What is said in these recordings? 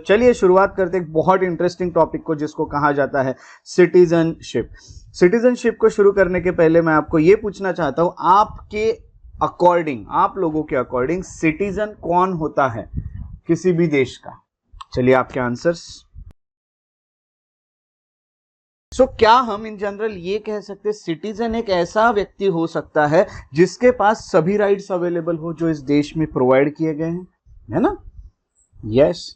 चलिए शुरुआत करते एक बहुत इंटरेस्टिंग टॉपिक को जिसको कहा जाता है सिटीजनशिप। सिटीजनशिप को शुरू करने के पहले मैं आपको ये पूछना चाहता हूं, आपके अकॉर्डिंग, आप लोगों के अकॉर्डिंग सिटीजन कौन होता है किसी भी देश का? चलिए आपके आंसर्स। क्या हम इन जनरल ये कह सकते हैं सिटीजन एक ऐसा व्यक्ति हो सकता है जिसके पास सभी राइट्स अवेलेबल हो जो इस देश में प्रोवाइड किए गए हैं, है ना? यस,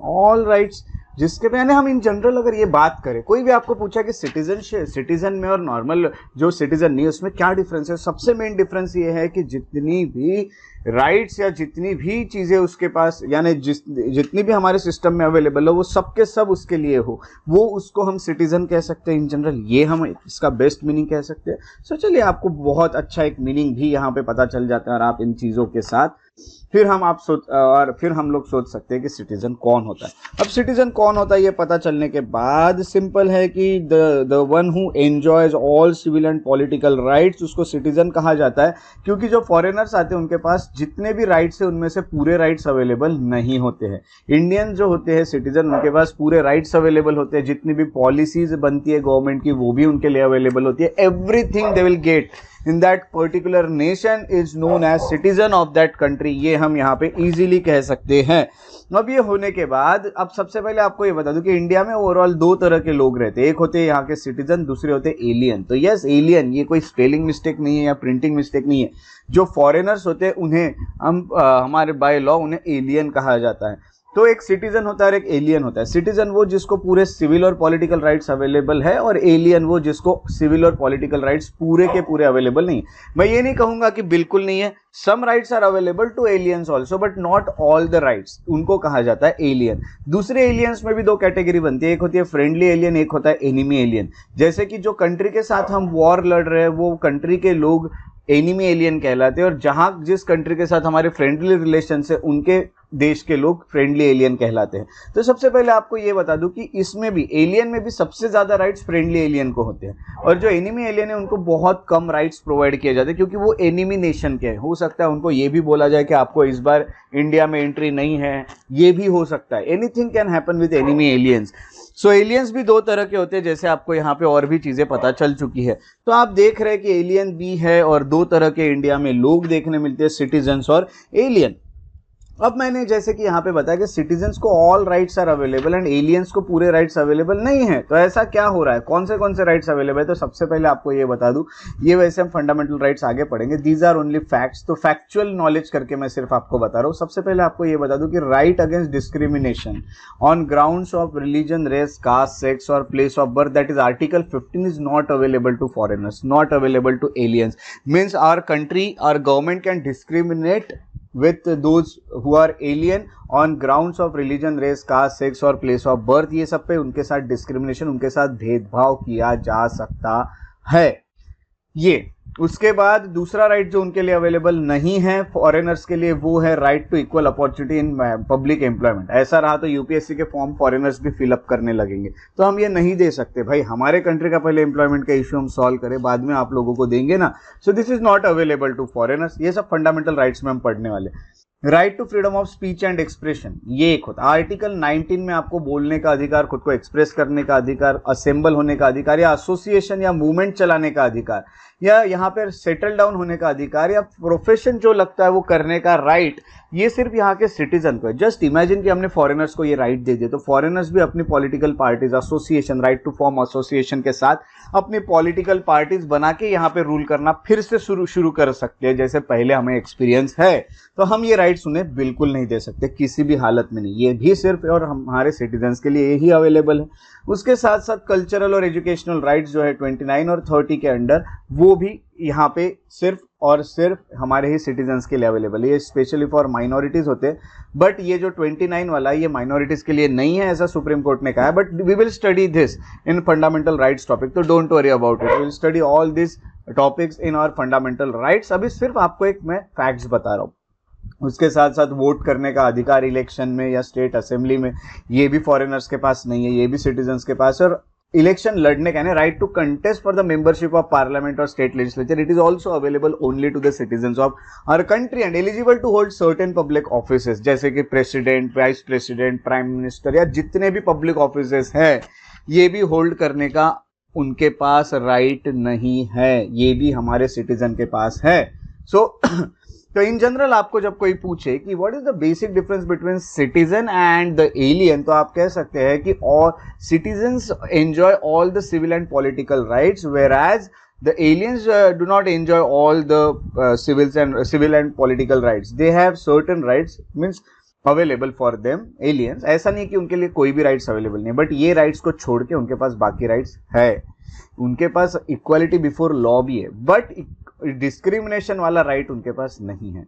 ऑल राइट्स जिसके पे, हम इन जनरल अगर ये बात करें, कोई भी आपको पूछा कि सिटीजन में और नॉर्मल जो सिटीजन नहीं है उसमें क्या डिफरेंस है, सबसे मेन डिफरेंस ये है कि जितनी भी राइट्स या जितनी भी चीज़ें उसके पास, यानी जितनी भी हमारे सिस्टम में अवेलेबल हो वो सब के सब उसके लिए हो, वो उसको हम सिटीजन कह सकते हैं इन जनरल। ये हम इसका बेस्ट मीनिंग कह सकते हैं। चलिए आपको बहुत अच्छा एक मीनिंग भी यहाँ पे पता चल जाता है और आप इन चीज़ों के साथ फिर हम लोग सोच सकते हैं कि सिटीजन कौन होता है। अब सिटीजन कौन होता है ये पता चलने के बाद सिंपल है कि the one who enjoys all civil and political rights, उसको सिटीजन कहा जाता है। क्योंकि जो फॉरेनर्स आते हैं उनके पास जितने भी राइट्स है उनमें से पूरे राइट्स अवेलेबल नहीं होते हैं। इंडियन जो होते हैं सिटीजन, उनके पास पूरे राइट्स अवेलेबल होते हैं, जितनी भी पॉलिसीज बनती है गवर्नमेंट की वो भी उनके लिए अवेलेबल होती है। Everything they will get in that particular nation is known as citizen of that country, ये हम यहाँ पे इजीली कह सकते हैं। अब ये होने के बाद अब सबसे पहले आपको ये बता दूं कि इंडिया में ओवरऑल दो तरह के लोग रहते हैं, एक होते हैं यहाँ के सिटीजन, दूसरे होते हैं एलियन। तो यस, एलियन ये कोई स्पेलिंग मिस्टेक नहीं है या प्रिंटिंग मिस्टेक नहीं है। जो फॉरेनर्स होते हैं उन्हें हम हमारे बाय लॉ उन्हें एलियन कहा जाता है। तो एक सिटीजन होता है और एक एलियन होता है। सिटीजन वो जिसको पूरे सिविल और पॉलिटिकल राइट्स अवेलेबल है, और एलियन वो जिसको सिविल और पॉलिटिकल राइट्स पूरे के पूरे अवेलेबल नहीं। मैं ये नहीं कहूंगा कि बिल्कुल नहीं है, some rights are available to aliens also, but not all the rights, उनको कहा जाता है एलियन। दूसरे एलियंस में भी दो कैटेगरी बनती है, एक होती है फ्रेंडली एलियन, एक होता है एनिमी एलियन। जैसे कि जो कंट्री के साथ हम वॉर लड़ रहे हैं वो कंट्री के लोग एनिमी एलियन कहलाते हैं, और जहां जिस कंट्री के साथ हमारे फ्रेंडली रिलेशन है उनके देश के लोग फ्रेंडली एलियन कहलाते हैं। तो सबसे पहले आपको ये बता दूं कि इसमें भी, एलियन में भी सबसे ज्यादा राइट्स फ्रेंडली एलियन को होते हैं, और जो एनिमी एलियन है उनको बहुत कम राइट्स प्रोवाइड किए जाते हैं क्योंकि वो एनिमी नेशन के हैं। हो सकता है उनको ये भी बोला जाए कि आपको इस बार इंडिया में एंट्री नहीं है, ये भी हो सकता है। Anything can happen with enemy aliens. So aliens भी दो तरह के होते हैं, जैसे आपको यहाँ पे और भी चीजें पता चल चुकी है। तो आप देख रहे हैं कि एलियन भी है और दो तरह के इंडिया में लोग देखने मिलते हैं, सिटीजन्स और एलियन। अब मैंने जैसे कि यहाँ पे बताया कि सिटीजन्स को all rights are available and aliens को पूरे राइट्स अवेलेबल नहीं है। तो ऐसा क्या हो रहा है, कौन से राइट्स अवेलेबल है? तो सबसे पहले आपको ये बता दूं, ये वैसे हम फंडामेंटल राइट्स आगे पढ़ेंगे, दीज आर ओनली फैक्ट्स। तो फैक्चुअल नॉलेज करके मैं सिर्फ आपको बता रहा हूँ। सबसे पहले आपको ये बता दूं कि right against discrimination on grounds of religion, race, caste, sex और place of birth, that is article 15 is not available to foreigners, not available to aliens. Means our country, our government can discriminate with those who are alien on grounds of religion, race, caste, sex और place of birth। ये सब पे उनके साथ discrimination, उनके साथ भेदभाव किया जा सकता है। ये उसके बाद दूसरा राइट जो उनके लिए अवेलेबल नहीं है फॉरेनर्स के लिए, वो है right to equal opportunity in public employment. ऐसा रहा तो यूपीएससी के फॉर्म फॉरेनर्स भी फिलअप करने लगेंगे, तो हम ये नहीं दे सकते भाई। हमारे कंट्री का पहले एम्प्लॉयमेंट का इश्यू हम सॉल्व करें, बाद में आप लोगों को देंगे ना। So this is not available to foreigners. ये सब फंडामेंटल राइट्स में हम पढ़ने वाले। Right to freedom of speech and expression, ये एक होता है। आर्टिकल 19 में आपको बोलने का अधिकार, खुद को एक्सप्रेस करने का अधिकार, असेंबल होने का अधिकार, या एसोसिएशन या मूवमेंट चलाने का अधिकार, या यहाँ पर सेटल डाउन होने का अधिकार, या प्रोफेशन जो लगता है वो करने का राइट, ये सिर्फ यहाँ के सिटीजन को है। जस्ट इमेजिन कि हमने फॉरेनर्स को ये राइट दे दिया, तो फॉरेनर्स भी अपनी political parties, association, right to form association के साथ अपनी पॉलिटिकल पार्टीज बना के यहाँ पे रूल करना फिर से शुरू कर सकते हैं, जैसे पहले हमें एक्सपीरियंस है। तो हम ये राइट्स उन्हें बिल्कुल नहीं दे सकते किसी भी हालत में नहीं। ये भी सिर्फ और हमारे सिटीजन्स के लिए यही अवेलेबल है। उसके साथ साथ कल्चरल और एजुकेशनल राइट्स जो है 29 और 30 के अंडर, वो भी यहाँ पे सिर्फ और सिर्फ हमारे ही सिटीजन्स के लिए अवेलेबल है। ये स्पेशली फॉर माइनॉरिटीज होते हैं, बट ये जो 29 वाला है ये माइनॉरिटीज के लिए नहीं है, ऐसा सुप्रीम कोर्ट ने कहा है। But we will study this in fundamental rights topic, तो don't worry about it, we will study all this topics in our fundamental rights. अभी सिर्फ आपको एक मैं फैक्ट्स बता रहा हूँ। उसके साथ साथ वोट करने का अधिकार इलेक्शन में या स्टेट असेंबली में, ये भी फॉरेनर्स के पास नहीं है, ये भी सिटीजन्स के पास है। और इलेक्शन लड़ने का, right to contest for the membership of parliament और state legislature, it is also available only to the citizens of our country and eligible to hold certain public offices, जैसे कि president, vice president, prime minister या जितने भी public offices हैं, ये भी hold करने का उनके पास राइट नहीं है, ये भी हमारे सिटीजन के पास है। सो तो इन जनरल आपको जब कोई पूछे कि what is the basic difference between citizen and the alien, तो आप कह सकते हैं कि all citizens enjoy all the civil and political rights, whereas the aliens do not enjoy all the civil and political rights. They have certain rights means available for them aliens. ऐसा नहीं कि उनके लिए कोई भी rights available नहीं, but ये rights को छोड़ के उनके पास बाकी राइट्स है। उनके पास इक्वालिटी बिफोर लॉ भी है, बट डिस्क्रिमिनेशन वाला राइट उनके पास नहीं है।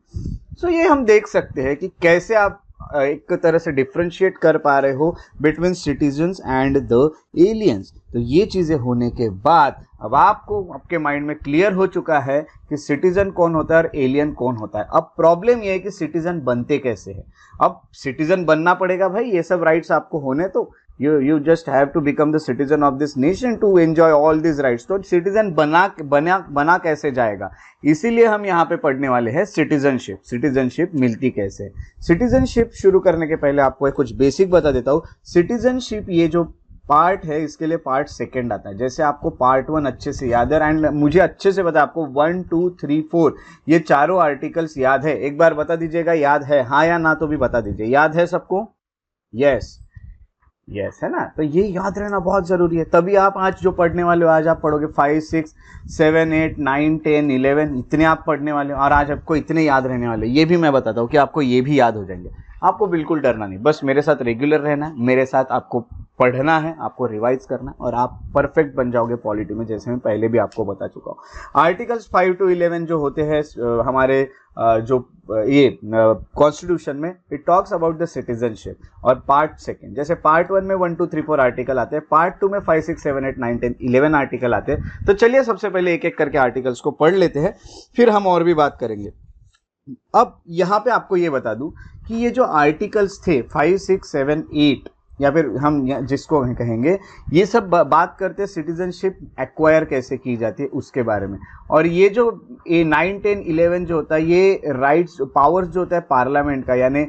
सो ये हम देख सकते हैं कि कैसे आप एक तरह से डिफ्रेंशिएट कर पा रहे हो between citizens and the aliens. तो ये चीजें होने के बाद अब आपको आपके माइंड में क्लियर हो चुका है कि सिटीजन कौन होता है और एलियन कौन होता है। अब प्रॉब्लम ये है कि सिटीजन बनते कैसे हैं। अब सिटीजन बनना पड़ेगा भाई, ये सब राइट्स आपको होने, तो you just have to become the citizen of this nation to enjoy all these rights। तो सिटीजन बना कैसे जाएगा, इसीलिए हम यहाँ पे पढ़ने वाले हैं सिटीजनशिप। सिटीजनशिप मिलती कैसे। सिटीजनशिप शुरू करने के पहले आपको कुछ बेसिक बता देता हूँ। सिटीजनशिप ये जो पार्ट है, इसके लिए पार्ट सेकंड आता है। जैसे आपको पार्ट 1 अच्छे से याद है, एंड मुझे अच्छे से पता है आपको 1 2 3 4 ये चारों आर्टिकल्स याद है। एक बार बता दीजिएगा याद है, हाँ या ना तो भी बता दीजिए। याद है सबको? यस यस है ना। तो ये याद रहना बहुत जरूरी है, तभी आप आज जो पढ़ने वाले हो, आज आप पढ़ोगे 5 6 7 8 9 10 11 इतने आप पढ़ने वाले हो, और आज आपको इतने याद रहने वाले। ये भी मैं बताता हूँ कि आपको ये भी याद हो जाएंगे। आपको बिल्कुल डरना नहीं, बस मेरे साथ रेगुलर रहना है, मेरे साथ आपको पढ़ना है, आपको रिवाइज करना है, और आप परफेक्ट बन जाओगे पॉलिटी में, जैसे मैं पहले भी आपको बता चुका हूँ। आर्टिकल्स 5 to 11 जो होते हैं हमारे जो ये कॉन्स्टिट्यूशन में, it talks about the citizenship. और पार्ट सेकंड, जैसे पार्ट 1 में 1 2 3 4 आर्टिकल आते हैं, पार्ट 2 में 5 6 7 8 9 10 11 आर्टिकल आते हैं। तो चलिए सबसे पहले एक एक करके आर्टिकल्स को पढ़ लेते हैं, फिर हम और भी बात करेंगे। अब यहाँ पे आपको ये बता दूं कि ये जो आर्टिकल्स थे 5 6 7 8, या फिर हम जिसको कहेंगे, ये सब बात करते हैं सिटीजनशिप एक्वायर कैसे की जाती है उसके बारे में। और ये जो 9 10 11 जो होता है, ये राइट्स पावर्स जो होता है पार्लियामेंट का, यानी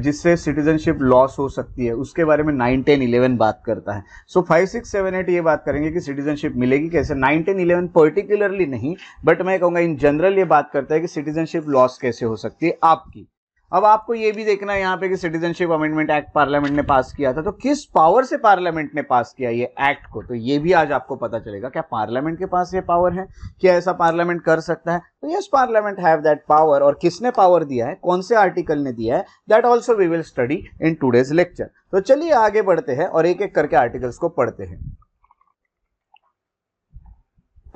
जिससे सिटीजनशिप लॉस हो सकती है, उसके बारे में 9 10 11 बात करता है। सो 5 6 7 8 ये बात करेंगे कि सिटीजनशिप मिलेगी कैसे। 9 10 11 पर्टिकुलरली नहीं, बट मैं कहूँगा इन जनरल ये बात करता है कि सिटीजनशिप लॉस कैसे हो सकती है आपकी। अब आपको ये भी देखना है यहाँ पे कि सिटीजनशिप अमेंडमेंट एक्ट पार्लियामेंट ने पास किया था, तो किस पावर से पार्लियामेंट ने पास किया ये एक्ट को, तो ये भी आज आपको पता चलेगा। क्या पार्लियामेंट के पास ये पावर है, क्या ऐसा पार्लियामेंट कर सकता है? तो yes, parliament have that power. और किसने पावर दिया है, कौन से आर्टिकल ने दिया है, that also we will study in today's lecture. तो चलिए आगे बढ़ते हैं और एक एक करके आर्टिकल्स को पढ़ते हैं।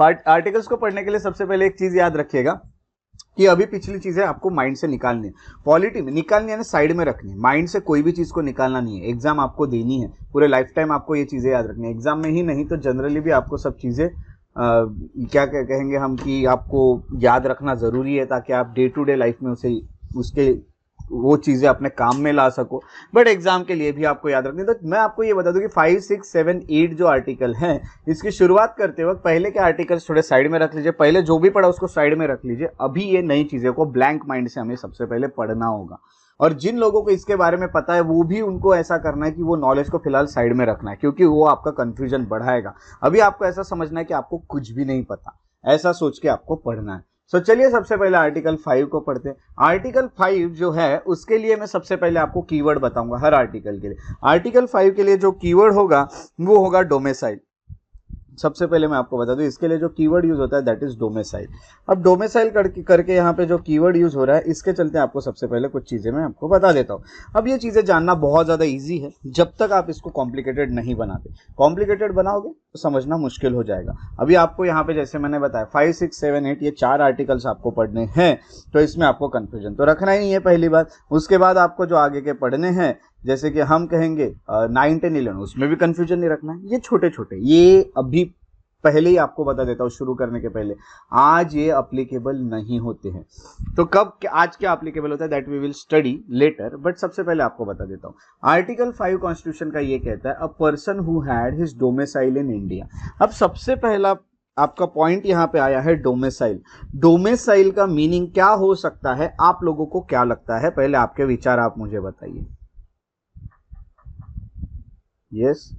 आर्टिकल्स को पढ़ने के लिए सबसे पहले एक चीज याद रखिएगा कि अभी पिछली चीजें आपको माइंड से निकालनी है, पॉलिटी में निकालनी है ना, साइड में रखनी है। माइंड से कोई भी चीज को निकालना नहीं है, एग्जाम आपको देनी है, पूरे लाइफ टाइम आपको ये चीजें याद रखनी है। एग्जाम में ही नहीं तो जनरली भी आपको सब चीजें क्या कहेंगे हम कि आपको याद रखना जरूरी है, ताकि आप डे टू डे लाइफ में उसके वो चीजें अपने काम में ला सको, बट एग्जाम के लिए भी आपको याद रखनी। तो मैं आपको ये बता दूं कि 5 6 7 8 जो आर्टिकल हैं, इसकी शुरुआत करते वक्त पहले के आर्टिकल्स थोड़े साइड में रख लीजिए, पहले जो भी पढ़ा उसको साइड में रख लीजिए। अभी ये नई चीजें को ब्लैंक माइंड से हमें सबसे पहले पढ़ना होगा, और जिन लोगों को इसके बारे में पता है वो भी उनको ऐसा करना है कि वो नॉलेज को फिलहाल साइड में रखना है, क्योंकि वो आपका कंफ्यूजन बढ़ाएगा। अभी आपको ऐसा समझना है कि आपको कुछ भी नहीं पता, ऐसा सोच के आपको पढ़ना है। सो चलिए सबसे पहले आर्टिकल 5 को पढ़ते हैं। आर्टिकल 5 जो है उसके लिए मैं सबसे पहले आपको कीवर्ड बताऊंगा हर आर्टिकल के लिए। आर्टिकल 5 के लिए जो कीवर्ड होगा वो होगा डोमेसाइल। सबसे पहले मैं आपको बता दूं इसके लिए जो कीवर्ड यूज होता है दैट इज डोमेसाइल। अब डोमेसाइल करके यहाँ पे जो कीवर्ड यूज हो रहा है, इसके चलते आपको सबसे पहले कुछ चीजें मैं आपको बता देता हूँ। अब ये चीजें जानना बहुत ज्यादा इजी है जब तक आप इसको कॉम्प्लिकेटेड नहीं बनाते। कॉम्प्लिकेटेड बनाओगे तो समझना मुश्किल हो जाएगा। अभी आपको यहाँ पे जैसे मैंने बताया 5 6 7 8 ये 4 आर्टिकल्स आपको पढ़ने हैं, तो इसमें आपको कंफ्यूजन तो रखना ही नहीं है पहली बात। उसके बाद आपको जो आगे के पढ़ने हैं, जैसे कि हम कहेंगे 9 10 11, उसमें भी कंफ्यूजन नहीं रखना है। ये छोटे छोटे, ये अभी पहले ही आपको बता देता हूँ शुरू करने के पहले, आज ये अप्लीकेबल नहीं होते हैं। तो कब आज क्या अप्लीकेबल होता है that we will study later, but सबसे पहले आपको बता देता हूँ। आर्टिकल 5 कॉन्स्टिट्यूशन का ये कहता है a person who had his domicile in India. अब सबसे पहला आपका पॉइंट यहां पे आया है डोमिसाइल। डोमिसाइल का मीनिंग क्या हो सकता है, आप लोगों को क्या लगता है, पहले आपके विचार आप मुझे बताइए। Yes,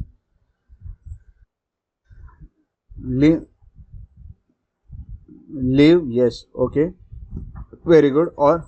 live, yes, okay, very good. और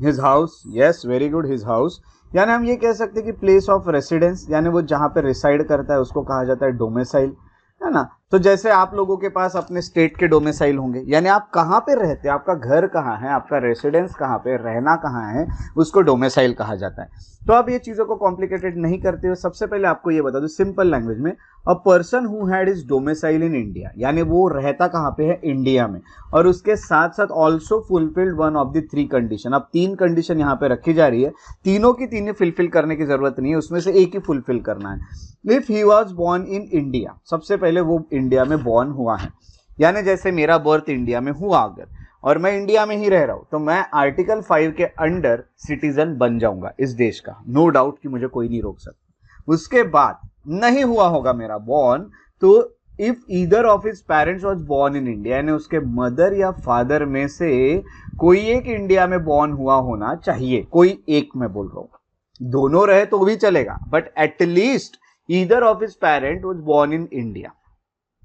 his house, yes, very good, his house. यानी हम ये कह सकते हैं कि प्लेस ऑफ रेसिडेंस, यानी वो जहां पे रिसाइड करता है उसको कहा जाता है डोमिसाइल, है ना। तो जैसे आप लोगों के पास अपने स्टेट के डोमिसाइल होंगे, यानी आप कहाँ पे रहते हैं, आपका घर कहाँ है, आपका रेसिडेंस कहाँ पे, रहना कहाँ है, उसको डोमिसाइल कहा जाता है। तो अब ये चीज़ों को कॉम्प्लिकेटेड नहीं करते हुए सबसे पहले आपको ये बता दूं सिंपल लैंग्वेज में, अ person who had is domicile in India, यानी वो रहता कहाँ पे है, इंडिया में, और उसके साथ साथ also fulfilled one of the 3 condition. अब 3 कंडीशन यहाँ पे रखी जा रही है, तीनों की तीनों फुलफिल करने की जरूरत नहीं है, उसमें से एक ही फुलफिल करना है। If he was born in India, सबसे पहले वो इंडिया में बॉर्न हुआ है, यानी जैसे मेरा बर्थ इंडिया में हुआ अगर, और मैं इंडिया में ही रह रहा हूं, तो मैं आर्टिकल 5 के अंडर सिटीजन बन जाऊंगा इस देश का, नो डाउट कि मुझे कोई नहीं रोक सकता। उसके बाद नहीं हुआ होगा मेरा बॉर्न, तो if either of his parents was born in India, यानी उसके मदर या फादर में से कोई एक इंडिया में बॉर्न हुआ होना चाहिए, कोई एक मैं बोल रहा हूं, दोनों रहे तो भी चलेगा, but at least either of his parent was born in India,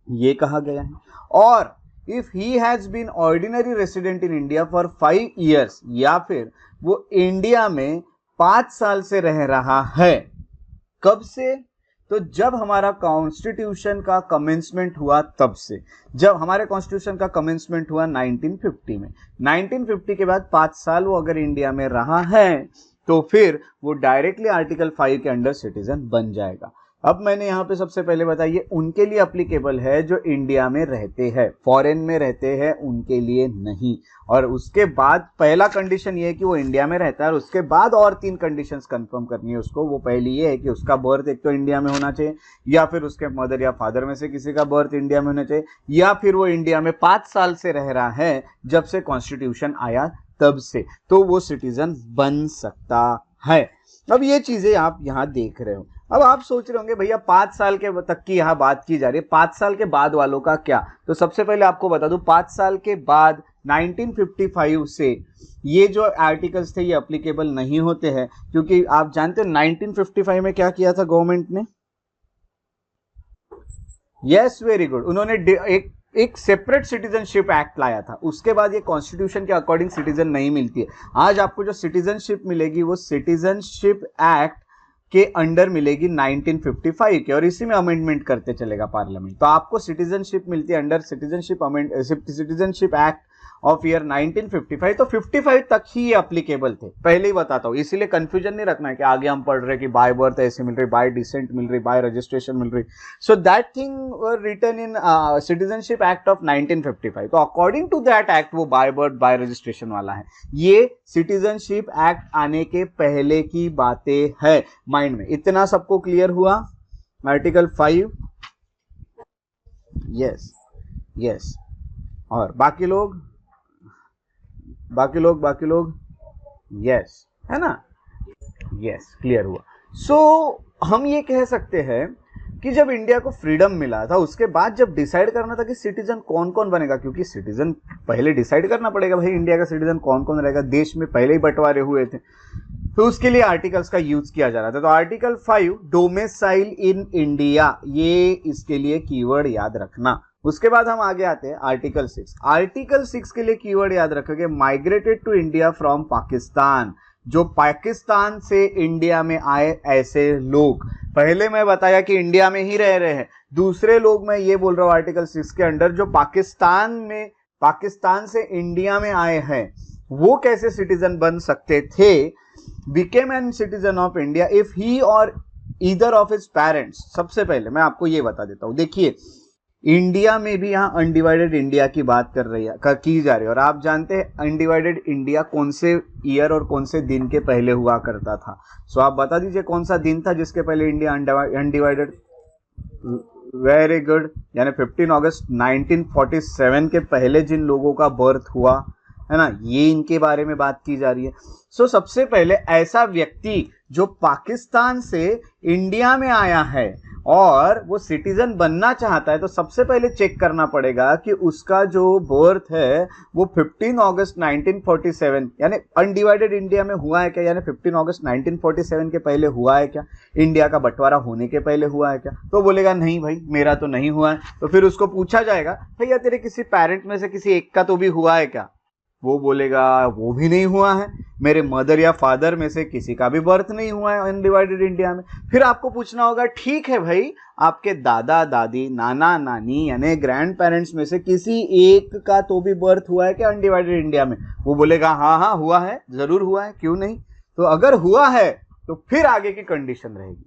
ये कहा गया है। और if he has been ordinary resident in India for 5 years, या फिर वो इंडिया में 5 साल से रह रहा है, कब से, तो जब हमारा कॉन्स्टिट्यूशन का कमेंसमेंट हुआ तब से, जब हमारे कॉन्स्टिट्यूशन का कमेंसमेंट हुआ 1950 में, 1950 के बाद 5 साल वो अगर इंडिया में रहा है तो फिर वो डायरेक्टली आर्टिकल 5 के अंडर सिटीजन बन जाएगा। अब मैंने यहां पे सबसे पहले बताइए उनके लिए अप्लीकेबल है जो इंडिया में रहते हैं, फॉरेन में रहते हैं उनके लिए नहीं। और उसके बाद पहला कंडीशन ये है कि वो इंडिया में रहता है, और उसके बाद और 3 कंडीशंस कंफर्म करनी है उसको। वो पहली ये है कि उसका बर्थ एक तो इंडिया में होना चाहिए, या फिर उसके मदर या फादर में से किसी का बर्थ इंडिया में होना चाहिए, या फिर वो इंडिया में 5 साल से रह रहा है जब से कॉन्स्टिट्यूशन आया तब से, तो वो सिटीजन बन सकता है। अब ये चीजें आप यहां देख रहे हो। अब आप सोच रहे होंगे भैया 5 साल के तक की यहां बात की जा रही है, 5 साल के बाद वालों का क्या? तो सबसे पहले आपको बता दूं 5 साल के बाद 1955 से ये जो आर्टिकल्स थे ये अप्लीकेबल नहीं होते हैं, क्योंकि आप जानते हो 1955 में क्या किया था गवर्नमेंट ने? यस, वेरी गुड, उन्होंने एक सेपरेट सिटीजनशिप एक्ट लाया था। उसके बाद ये कॉन्स्टिट्यूशन के अकॉर्डिंग सिटीजन नहीं मिलती है। आज आपको जो सिटीजनशिप मिलेगी वो सिटीजनशिप एक्ट के अंडर मिलेगी 1955 के, और इसी में अमेंडमेंट करते चलेगा पार्लियामेंट। तो आपको सिटीजनशिप मिलती है under citizenship act of year 1955। तो 55 तक ही ये अप्लीकेबल थे, पहले ही बताता हूं, इसीलिए कंफ्यूजन नहीं रखना है कि आगे हम पढ़ रहे कि बाय बर्थ ऐसे मिल रही, बाय डिसेंट मिल रही, बाय रजिस्ट्रेशन मिल रही। So that thing were written in citizenship act of 1955। तो अकॉर्डिंग टू दैट एक्ट वो बाय बर्थ बाय रजिस्ट्रेशन वाला है। ये सिटीजनशिप एक्ट आने के पहले की बातें है, माइंड में इतना सबको क्लियर हुआ? Article 5, yes yes. और बाकी लोग यस, है ना? यस, क्लियर हुआ। सो हम ये कह सकते हैं कि जब इंडिया को फ्रीडम मिला था उसके बाद जब डिसाइड करना था कि सिटीजन कौन कौन बनेगा, क्योंकि सिटीजन पहले डिसाइड करना पड़ेगा भाई इंडिया का सिटीजन कौन कौन रहेगा, देश में पहले ही बंटवारे हुए थे, तो उसके लिए आर्टिकल्स का यूज किया जा रहा था। तो आर्टिकल 5 डोमिसाइल इन इंडिया, ये इसके लिए कीवर्ड याद रखना। उसके बाद हम आगे आते हैं आर्टिकल 6। आर्टिकल 6 के लिए कीवर्ड याद रखोगे migrated to India from Pakistan, जो पाकिस्तान से इंडिया में आए ऐसे लोग। पहले मैं बताया कि इंडिया में ही रह रहे हैं, दूसरे लोग मैं ये बोल रहा हूं आर्टिकल 6 के अंडर जो पाकिस्तान से इंडिया में आए हैं, वो कैसे सिटीजन बन सकते थे? Became an citizen of India if ही और ईदर ऑफ हिज पेरेंट्स। सबसे पहले मैं आपको ये बता देता हूं, देखिए इंडिया में भी यहां अनडिवाइडेड इंडिया की बात की जा रही है, और आप जानते हैं अनडिवाइडेड इंडिया कौन से ईयर और कौन से दिन के पहले हुआ करता था। सो आप बता दीजिए कौन सा दिन था जिसके पहले इंडिया अनडिवाइडेड? Very good. यानी 15 अगस्त 1947 के पहले जिन लोगों का बर्थ हुआ है ना, ये इनके बारे में बात की जा रही है। सो सबसे पहले ऐसा व्यक्ति जो पाकिस्तान से इंडिया में आया है और वो सिटीजन बनना चाहता है, तो सबसे पहले चेक करना पड़ेगा कि उसका जो बर्थ है वो 15 अगस्त 1947 यानी अनडिवाइडेड इंडिया में हुआ है क्या, यानी 15 अगस्त 1947 के पहले हुआ है क्या, इंडिया का बंटवारा होने के पहले हुआ है क्या। तो बोलेगा नहीं भाई मेरा तो नहीं हुआ है। तो फिर उसको पूछा जाएगा भैया तेरे किसी पेरेंट में से किसी एक का तो भी हुआ है क्या, वो बोलेगा वो भी नहीं हुआ है। मेरे मदर या फादर में से किसी का भी बर्थ नहीं हुआ है अनडिवाइडेड इंडिया में। फिर आपको पूछना होगा ठीक है भाई आपके दादा दादी नाना नानी यानी ग्रैंड पेरेंट्स में से किसी एक का तो भी बर्थ हुआ है क्या अनडिवाइडेड इंडिया में, वो बोलेगा हाँ हाँ हुआ है, जरूर हुआ है, क्यों नहीं। तो अगर हुआ है तो फिर आगे की कंडीशन रहेगी।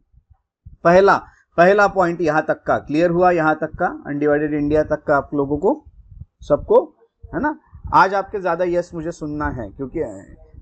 पहला पॉइंट यहां तक का क्लियर हुआ, यहां तक का अनडिवाइडेड इंडिया तक का आप लोगों को सबको, है ना। आज आपके ज्यादा यस मुझे सुनना है क्योंकि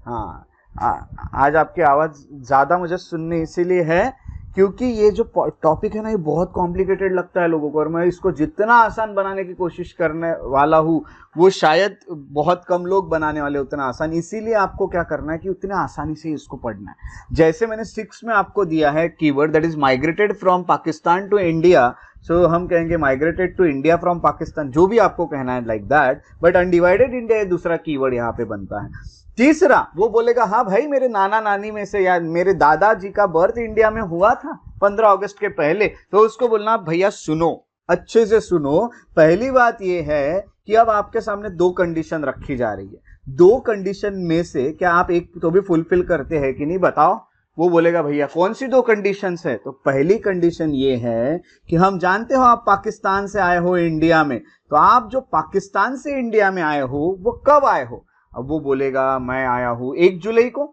आज आपकी आवाज ज्यादा मुझे सुननी इसीलिए है क्योंकि ये जो टॉपिक है ना ये बहुत कॉम्प्लिकेटेड लगता है लोगों को, और मैं इसको जितना आसान बनाने की कोशिश करने वाला हूँ वो शायद बहुत कम लोग बनाने वाले उतना आसान। इसीलिए आपको क्या करना है कि उतने आसानी से इसको पढ़ना है। जैसे मैंने 6 में आपको दिया है keyword that is migrated from Pakistan to India, so हम कहेंगे migrated to India from Pakistan, जो भी आपको कहना है like that, but undivided India दूसरा कीवर्ड यहाँ पे बनता है। तीसरा वो बोलेगा हाँ भाई मेरे नाना नानी में से या मेरे दादाजी का बर्थ इंडिया में हुआ था 15 अगस्त के पहले, तो उसको बोलना भैया सुनो, अच्छे से सुनो। पहली बात ये है कि अब आपके सामने 2 कंडीशन रखी जा रही है। 2 कंडीशन में से क्या आप एक तो भी फुलफिल करते हैं कि नहीं बताओ। वो बोलेगा भैया कौन सी 2 कंडीशंस है, तो पहली कंडीशन ये है कि हम जानते हो आप पाकिस्तान से आए हो इंडिया में, तो आप जो पाकिस्तान से इंडिया में आए हो वो कब आए हो। अब वो बोलेगा मैं आया हूं 1 जुलाई को।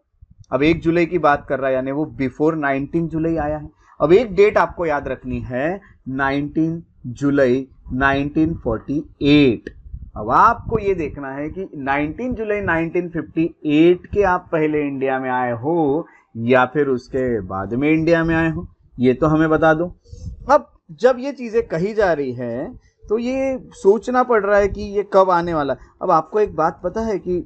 अब 1 जुलाई की बात कर रहा है यानी वो बिफोर 19 जुलाई आया है। अब एक डेट आपको याद रखनी है 19 जुलाई 1948। अब आपको ये देखना है कि 19 जुलाई 1958 के आप पहले इंडिया में आए हो या फिर उसके बाद में इंडिया में आए हो, ये तो हमें बता दो। अब जब ये चीजें कही जा रही है तो ये सोचना पड़ रहा है कि ये कब आने वाला। अब आपको एक बात पता है कि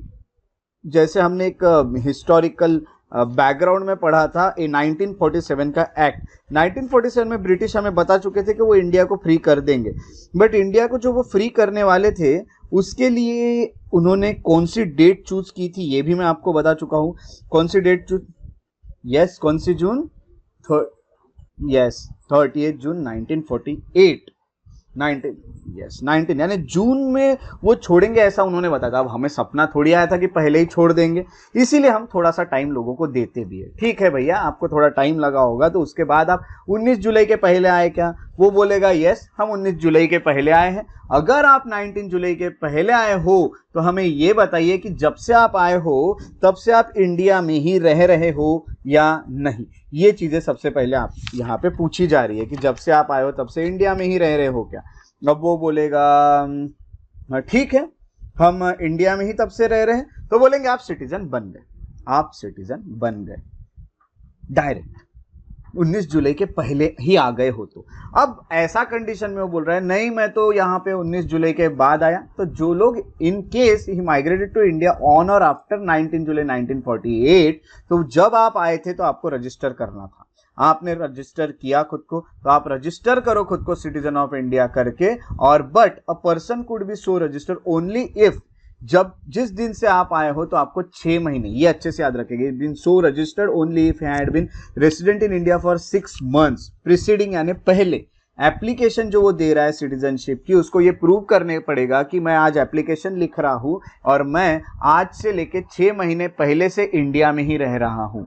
जैसे हमने एक हिस्टोरिकल बैकग्राउंड में पढ़ा था 1947 का एक्ट। 1947 में ब्रिटिश हमें बता चुके थे कि वो इंडिया को फ्री कर देंगे, बट इंडिया को जो वो फ्री करने वाले थे उसके लिए उन्होंने कौन सी डेट चूज की थी ये भी मैं आपको बता चुका हूं। कौन सी डेट चूज, यस कौन सी जून, यस 30 जून 1948, 19 यानी जून में वो छोड़ेंगे ऐसा उन्होंने बताया था। अब हमें सपना थोड़ी आया था कि पहले ही छोड़ देंगे, इसीलिए हम थोड़ा सा टाइम लोगों को देते भी है। ठीक है भैया आपको थोड़ा टाइम लगा होगा, तो उसके बाद आप 19 जुलाई के पहले आए क्या, वो बोलेगा यस हम 19 जुलाई के पहले आए हैं। अगर आप 19 जुलाई के पहले आए हो तो हमें ये बताइए कि जब से आप आए हो तब से आप इंडिया में ही रह रहे हो या नहीं। ये चीजें सबसे पहले आप यहाँ पे पूछी जा रही है कि जब से आप आए हो तब से इंडिया में ही रह रहे हो क्या। अब वो बोलेगा ठीक है हम इंडिया में ही तब से रह रहे हैं, तो बोलेंगे आप सिटीजन बन गए, आप सिटीजन बन गए डायरेक्ट 19 जुलाई के पहले ही आ गए हो। तो अब ऐसा कंडीशन में वो बोल रहा है नहीं मैं तो यहाँ पे 19 जुलाई के बाद आया। तो जो लोग in case he migrated to India on और आफ्टर 19 जुलाई 1948, तो जब आप आए थे तो आपको रजिस्टर करना था, आपने रजिस्टर किया खुद को, तो आप रजिस्टर करो खुद को सिटीजन ऑफ इंडिया करके। और but a person could be so register only if, जब जिस दिन से आप आए हो तो आपको 6 महीने, ये अच्छे से याद रखेंगे, been so registered only if had been resident in India for 6 months preceding, यानी पहले एप्लीकेशन जो वो दे रहा है सिटीजनशिप की, उसको ये प्रूव करने पड़ेगा कि मैं आज एप्लीकेशन लिख रहा हूं और मैं आज से लेके 6 महीने पहले से इंडिया में ही रह रहा हूं।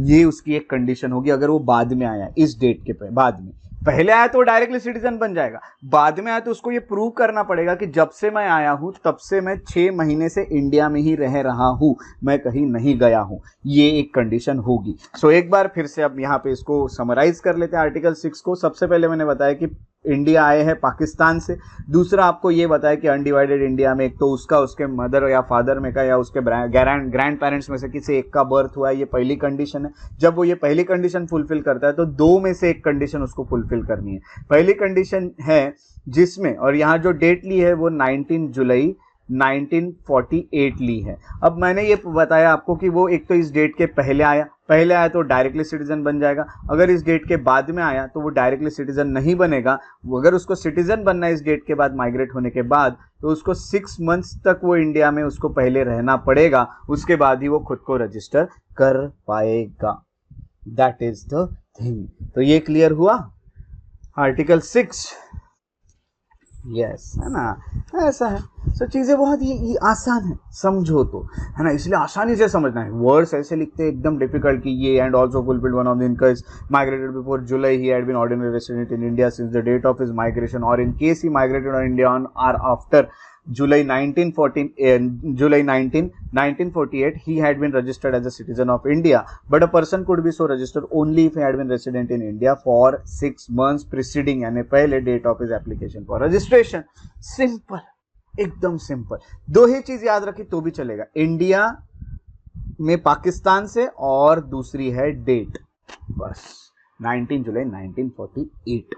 ये उसकी एक कंडीशन होगी। अगर वो बाद में आया इस डेट के बाद में, पहले आया तो डायरेक्टली सिटीजन बन जाएगा, बाद में आया तो उसको ये प्रूव करना पड़ेगा कि जब से मैं आया हूं तब से मैं 6 महीने से इंडिया में ही रह रहा हूं, मैं कहीं नहीं गया हूं। ये एक कंडीशन होगी। सो एक बार फिर से अब यहाँ पे इसको समराइज कर लेते हैं आर्टिकल 6 को। सबसे पहले मैंने बताया कि इंडिया आए हैं पाकिस्तान से। दूसरा आपको ये बताया कि अनडिवाइडेड इंडिया में एक तो उसका उसके मदर या फादर में का या उसके ग्रैंड पेरेंट्स में से किसी एक का बर्थ हुआ है, ये पहली कंडीशन है। जब वो ये पहली कंडीशन फुलफिल करता है तो दो में से एक कंडीशन उसको फुलफिल करनी है। पहली कंडीशन है जिसमें, और यहाँ जो डेट ली है वो 19 जुलाई 1948 ली है। अब मैंने ये बताया आपको कि वो एक तो इस डेट के पहले आया तो डायरेक्टली सिटीजन बन जाएगा। अगर इस डेट के बाद में आया तो वो डायरेक्टली सिटीजन नहीं बनेगा। अगर उसको सिटीजन बनना है इस डेट के बाद, माइग्रेट होने के बाद, तो उसको 6 मंथ्स तक वो इंडिया में उसको पहले रहना पड़ेगा, उसके बाद ही वो खुद को रजिस्टर कर पाएगा। That is the thing. तो ये क्लियर हुआ आर्टिकल 6। यस, है ना, ऐसा है। तो चीज़ें बहुत ही आसान है, समझो तो, है ना, इसलिए आसानी से समझना है। वर्ड्स ऐसे लिखते हैं एकदम डिफिकल्ट कि ये and also fulfilled one of the इनकस migrated before July he had been ordinary resident in India since the date of his migration और in case he migrated on India on or after July 1948 he had been registered as a citizen of India, but a person could be so registered only if he had been resident in India for 6 months preceding यानी पहले date of his application for registration। Simple, एकदम simple. दो ही चीज याद रखी तो भी चलेगा, इंडिया में पाकिस्तान से और दूसरी है डेट, बस 19 जुलाई 1948।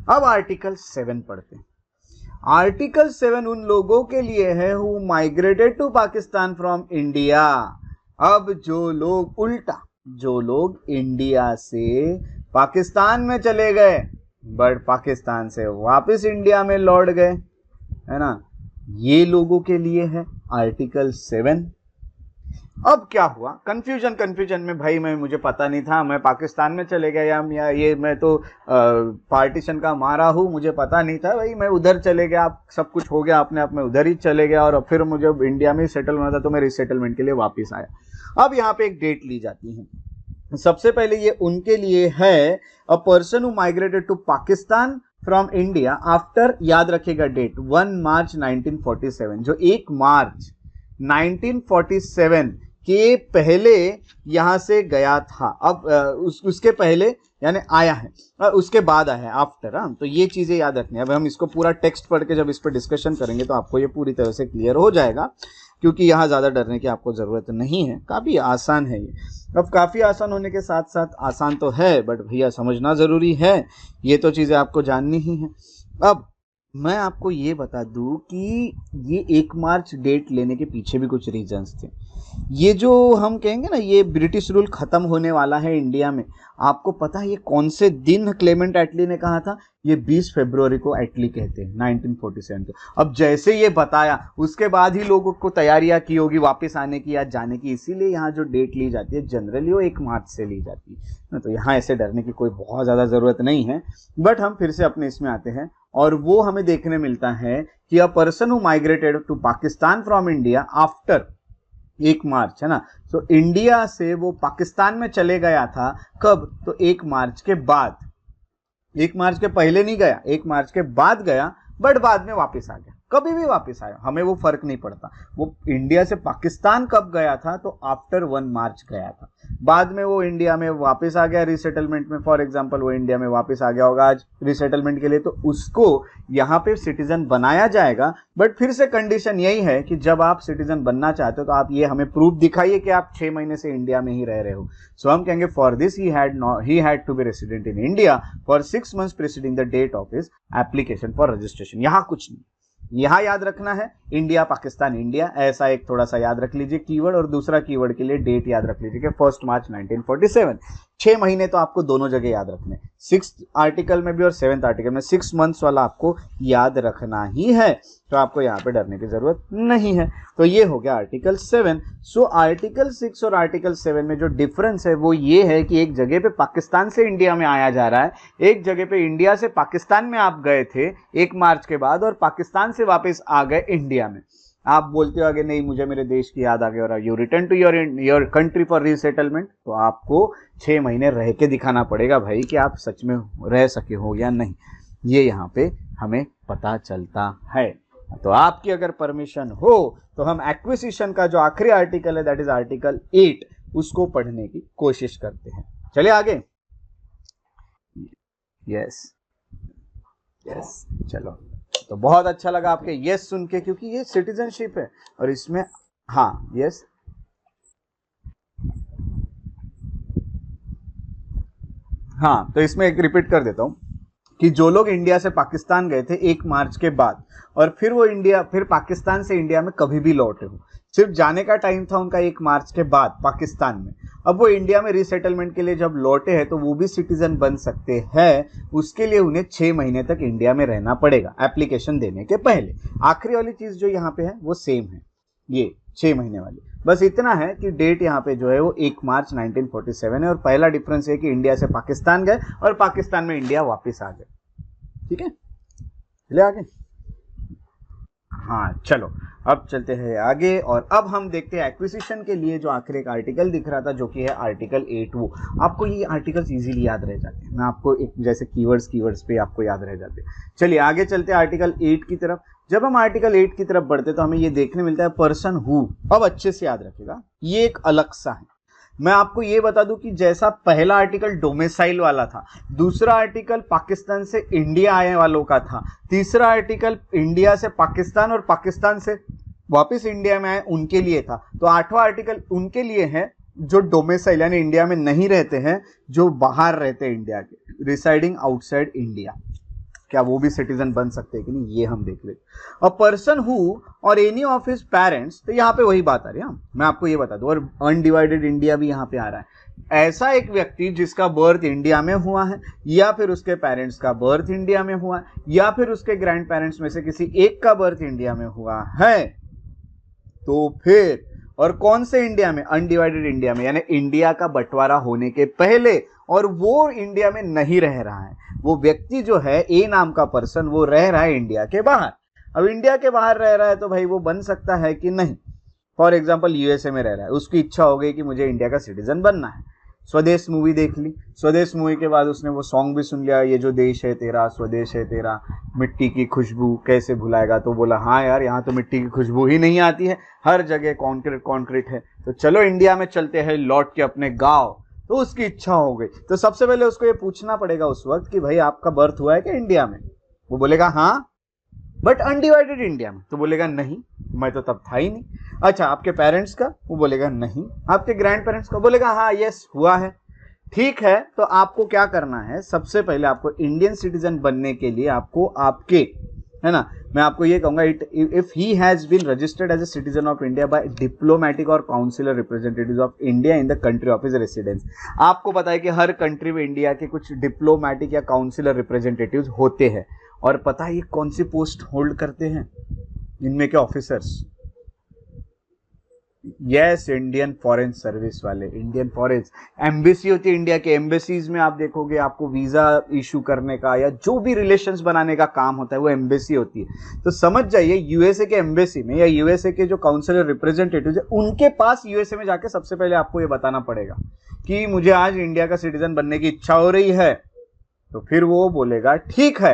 अब आर्टिकल 7 पढ़ते हैं। आर्टिकल 7 उन लोगों के लिए है who migrated to Pakistan from India. अब जो लोग इंडिया से पाकिस्तान में चले गए बट पाकिस्तान से वापस इंडिया में लौट गए, है ना, ये लोगों के लिए है आर्टिकल 7। अब क्या हुआ, कंफ्यूजन में भाई मुझे पता नहीं था, मैं पाकिस्तान में चले गया या ये मैं तो पार्टीशन का मारा हूँ, मुझे पता नहीं था भाई, मैं उधर चले गया, सब कुछ हो गया अपने आप में, उधर ही चले गया और फिर मुझे इंडिया में सेटल होना था तो मैं रिसेटलमेंट के लिए वापस आया। अब यहाँ पे एक डेट ली जाती है। सबसे पहले ये उनके लिए है a person who migrated to Pakistan from India after, याद रखिएगा डेट 1 मार्च 1947, जो 1 मार्च 1947 के पहले यहां से गया था। अब उसके पहले यानी आया है, उसके बाद आया है आफ्टर। तो ये चीजें याद रखनी है। अब हम इसको पूरा टेक्स्ट पढ़ के जब इस पर डिस्कशन करेंगे तो आपको ये पूरी तरह से क्लियर हो जाएगा, क्योंकि यहाँ ज्यादा डरने की आपको जरूरत नहीं है, काफी आसान है ये। अब काफी आसान होने के साथ साथ आसान तो है बट भैया समझना जरूरी है, ये तो चीजें आपको जाननी ही है। अब मैं आपको ये बता दूं कि ये 1 मार्च डेट लेने के पीछे भी कुछ रीजंस थे। ये जो हम कहेंगे ना, ये ब्रिटिश रूल खत्म होने वाला है इंडिया में, आपको पता है ये कौन से दिन क्लेमेंट एटली ने कहा था? ये 20 फरवरी को एटली कहते हैं 1947 को। अब जैसे ये बताया उसके बाद ही लोगों को तैयारियां की होगी वापस आने की या जाने की, इसीलिए यहाँ जो डेट ली जाती है जनरली वो 1 मार्च से ली जाती है। तो यहाँ ऐसे डरने की कोई बहुत ज़्यादा ज़रूरत नहीं है। बट हम फिर से अपने इसमें आते हैं और वो हमें देखने मिलता है कि a person who migrated to Pakistan from India after 1 March, है ना, तो इंडिया से वो पाकिस्तान में चले गया था कब? तो 1 मार्च के बाद। 1 मार्च के पहले नहीं गया, 1 मार्च के बाद गया, बट बाद में वापस आ गया। कभी भी वापस आया, हमें वो फर्क नहीं पड़ता। वो इंडिया से पाकिस्तान कब गया था? तो आफ्टर 1 मार्च गया था। बाद में वो इंडिया में वापस आ गया रिसेटलमेंट में। फॉर एग्जांपल वो इंडिया में वापस आ गया होगा आज रिसेटलमेंट के लिए, तो उसको यहाँ पे सिटीजन बनाया जाएगा। बट फिर से कंडीशन यही है कि जब आप सिटीजन बनना चाहते हो तो आप ये हमें प्रूफ दिखाइए कि आप 6 महीने से इंडिया में ही रह रहे हो। सो हम कहेंगे for this he had to be resident in India for 6 months preceding the date of his application for registration. यहाँ कुछ नहीं, यहां याद रखना है इंडिया पाकिस्तान इंडिया, ऐसा एक थोड़ा सा याद रख लीजिए कीवर्ड, और दूसरा कीवर्ड के लिए डेट याद रख लीजिए कि 1 मार्च 1947। 6 महीने तो आपको दोनों जगह याद रखने, 6th आर्टिकल में भी और 7th आर्टिकल में 6 months वाला आपको याद रखना ही है। तो आपको यहाँ पे डरने की जरूरत नहीं है। तो ये हो गया आर्टिकल 7। सो आर्टिकल 6 और आर्टिकल 7 में जो डिफरेंस है वो ये है कि एक जगह पे पाकिस्तान से इंडिया में आया जा रहा है, एक जगह पे इंडिया से पाकिस्तान में आप गए थे 1 मार्च के बाद और पाकिस्तान से वापस आ गए इंडिया में। आप बोलते हो आगे नहीं मुझे मेरे देश की याद आ गई और you return to your country for resettlement, तो आपको 6 महीने रह के दिखाना पड़ेगा भाई कि आप सच में रह सके हो या नहीं। ये यहाँ पे हमें पता चलता है। तो आपकी अगर परमिशन हो तो हम एक्विजिशन का जो आखिरी आर्टिकल है दैट इज आर्टिकल 8 उसको पढ़ने की कोशिश करते हैं। चलिए आगे। यस, यस, चलो तो बहुत अच्छा लगा आपके यस सुन के, क्योंकि ये सिटीजनशिप है और इसमें हाँ यस हाँ, तो इसमें एक रिपीट कर देता हूं कि जो लोग इंडिया से पाकिस्तान गए थे 1 मार्च के बाद और फिर वो इंडिया फिर पाकिस्तान से इंडिया में कभी भी लौटे हो, सिर्फ जाने का टाइम था उनका 1 मार्च के बाद पाकिस्तान में, अब वो इंडिया में रीसेटलमेंट के लिए जब लौटे हैं तो वो भी सिटीजन बन सकते हैं। उसके लिए उन्हें 6 महीने तक इंडिया में रहना पड़ेगा एप्लीकेशन देने के पहले। आखिरी वाली चीज जो यहाँ पे है वो सेम है, ये 6 महीने वाली, बस इतना है कि डेट यहाँ पे जो है वो 1 मार्च 1947 है और पहला डिफरेंस है कि इंडिया से पाकिस्तान गए और पाकिस्तान में इंडिया वापस आ गए। ठीक है, चले आगे। हाँ चलो अब चलते हैं आगे और अब हम देखते हैं एक्विजिशन के लिए जो आखिर एक आर्टिकल दिख रहा था जो कि है आर्टिकल 8। वो आपको ये आर्टिकल्स इजीली याद रह जाते हैं, मैं आपको एक जैसे कीवर्ड्स पे आपको याद रह जाते हैं। चलिए आगे चलते हैं आर्टिकल 8 की तरफ। जब हम आर्टिकल 8 की तरफ बढ़ते तो हमें ये देखने मिलता है पर्सन हु। अब अच्छे से याद रखिएगा, ये एक अलग सा है। मैं आपको ये बता दूं कि जैसा पहला आर्टिकल डोमिसाइल वाला था, दूसरा आर्टिकल पाकिस्तान से इंडिया आने वालों का था, तीसरा आर्टिकल इंडिया से पाकिस्तान और पाकिस्तान से वापस इंडिया में आए उनके लिए था, तो 8वां आर्टिकल उनके लिए है जो डोमिसाइल यानी इंडिया में नहीं रहते हैं, जो बाहर रहते हैं इंडिया के, रिसाइडिंग आउटसाइड इंडिया, क्या वो भी सिटीजन बन सकते हैं कि नहीं ये हम देख लेते। अ पर्सन हु और एनी ऑफ हिज पेरेंट्स, तो यहाँ पे वही बात आ रही है, मैं आपको ये बता दूं, और अनडिवाइडेड इंडिया भी यहाँ पे आ रहा है। ऐसा एक व्यक्ति जिसका बर्थ इंडिया में हुआ है या फिर उसके पेरेंट्स का बर्थ इंडिया में हुआ है या फिर उसके ग्रैंड पेरेंट्स में से किसी एक का बर्थ इंडिया में हुआ है, तो फिर और कौन से इंडिया में, अनडिवाइडेड इंडिया में, यानी इंडिया का बंटवारा होने के पहले, और वो इंडिया में नहीं रह रहा है, वो व्यक्ति जो है ए नाम का पर्सन वो रह रहा है इंडिया के बाहर। अब इंडिया के बाहर रह रहा है तो भाई वो बन सकता है कि नहीं। फॉर एग्जांपल यूएसए में रह रहा है, उसकी इच्छा हो गई कि मुझे इंडिया का सिटीजन बनना है, स्वदेश मूवी देख ली, स्वदेश मूवी के बाद उसने वो सॉन्ग भी सुन लिया, ये जो देश है तेरा स्वदेश है तेरा, मिट्टी की खुशबू कैसे भुलाएगा, तो बोला हाँ यार यहाँ तो मिट्टी की खुशबू ही नहीं आती है, हर जगह कॉन्क्रीट कॉन्क्रीट है, तो चलो इंडिया में चलते हैं लौट के अपने गाँव। तो उसकी इच्छा हो गई, तो सबसे पहले उसको ये पूछना पड़ेगा उस वक्त कि भाई आपका बर्थ हुआ है क्या इंडिया में, वो बोलेगा हाँ बट अनडिवाइडेड इंडिया में, तो बोलेगा नहीं मैं तो तब था ही नहीं। अच्छा आपके पेरेंट्स का, वो बोलेगा नहीं। आपके ग्रैंड पेरेंट्स का, बोलेगा हाँ यस हुआ है। ठीक है, तो आपको क्या करना है, सबसे पहले आपको इंडियन सिटीजन बनने के लिए आपको आपके, है ना, मैं आपको ये कहूंगा if he has been registered as a citizen of India by diplomatic और consular representatives of India in the country of his residence. आपको पता है कि हर कंट्री में इंडिया के कुछ डिप्लोमेटिक या काउंसिलर रिप्रेजेंटेटिव्स होते हैं, और पता है ये कौन सी पोस्ट होल्ड करते हैं इनमें के officers, yes Indian foreign service वाले, इंडियन फॉरेन एम्बेसी होती है इंडिया के, एम्बेसीज में आप देखोगे आपको वीजा इशू करने का या जो भी रिलेशंस बनाने का काम होता है वो एम्बेसी होती है। तो समझ जाइए यूएसए के एम्बेसी में या यूएसए के जो काउंसिलर रिप्रेजेंटेटिव है उनके पास यूएसए में जाके सबसे पहले आपको ये बताना पड़ेगा कि मुझे आज इंडिया का सिटीजन बनने की इच्छा हो रही है, तो फिर वो बोलेगा ठीक है,